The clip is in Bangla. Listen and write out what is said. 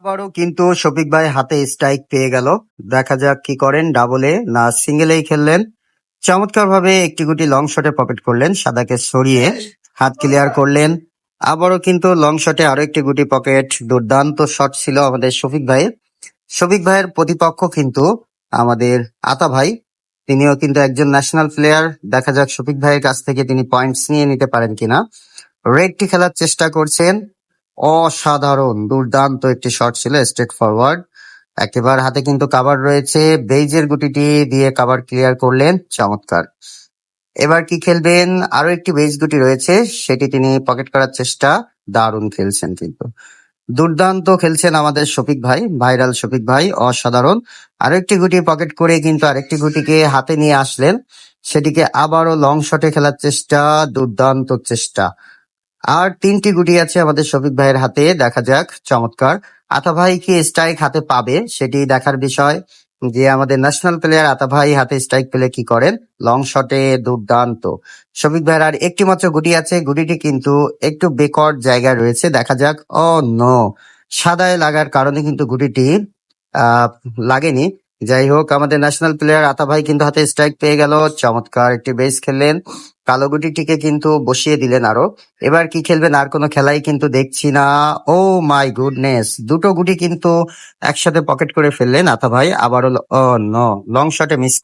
আবারও কিন্তু শফিক ভাই হাতে স্ট্রাইক পেয়ে গেল। দেখা যাক কি করেন, ডাবলে না সিঙ্গেলেই খেললেন। চমৎকার ভাবে একটি গুটি লং শটে পকেট করলেন, সাদাকে সরিয়ে হাত ক্লিয়ার করলেন। আবারও কিন্তু লং শটে আরো একটি গুটি পকেট। দুর্দান্ত শট ছিল আমাদের শফিক ভাইয়ের। শফিক ভাইয়ের প্রতিপক্ষ কিন্তু আমাদের আতা ভাই, তিনিও কিন্তু একজন ন্যাশনাল প্লেয়ার। দেখা যাক শফিক ভাইয়ের কাছ থেকে তিনি পয়েন্টস নিয়ে নিতে পারেন কিনা। রেডটি খেলার চেষ্টা করছেন। অসাধারণ দুর্দান্ত একটি শট ছিল, স্ট্রেট ফরওয়ার্ড। একেবারে হাতে কিন্তু কাভার রয়েছে, বেইজের গুটিটি দিয়ে কাভার ক্লিয়ার করলেন, চমৎকার। এবার কি খেলবেন, আরো একটি বেইজ গুটি রয়েছে, সেটি তিনি পকেট করার চেষ্টা। দারুণ খেলছেন কিন্তু, দুর্দান্ত খেলছেন আমাদের শফিক ভাই, ভাইরাল শফিক ভাই, অসাধারণ। আরেকটি গুটি পকেট করে কিন্তু আরেকটি গুটিকে হাতে নিয়ে আসলেন, সেটিকে আবারও লং শটে খেলার চেষ্টা, দুর্দান্ত চেষ্টা। আর তিনটি গুটি আছে আমাদের শফিক ভাইয়ের হাতে, দেখা যাক, চমৎকার। আতা ভাই কি স্ট্রাইক হাতে পাবে সেটি দেখার বিষয়, যে আমাদের ন্যাশনাল প্লেয়ার আতা ভাই হাতে স্ট্রাইক পেলে কি করেন। লং শটে দুর্দান্ত শফিক ভাইয়ের। আর একটি মাত্র গুটি আছে, গুটিটি কিন্তু একটু বেকওয়ার্ড জায়গায় রয়েছে, দেখা যাক। ও নো, সাদায় লাগার কারণে কিন্তু গুটিটি আহ লাগেনি। যাই হোক, আমাদের ন্যাশনাল প্লেয়ার আতা ভাই কিন্তু হাতে স্ট্রাইক পেয়ে গেল, চমৎকার একটি বেস খেললেন। কালো গুটিটিকে কিন্তু বসিয়ে দিলেন আরো। এবার কি খেলবেন, আর কোনো খেলাই কিন্তু দেখছি না। ও মাই গুডনেস, দুটো গুটি কিন্তু একসাথে পকেট করে ফেললেন আতা ভাই। আবারও ও নো, লং শটে মিস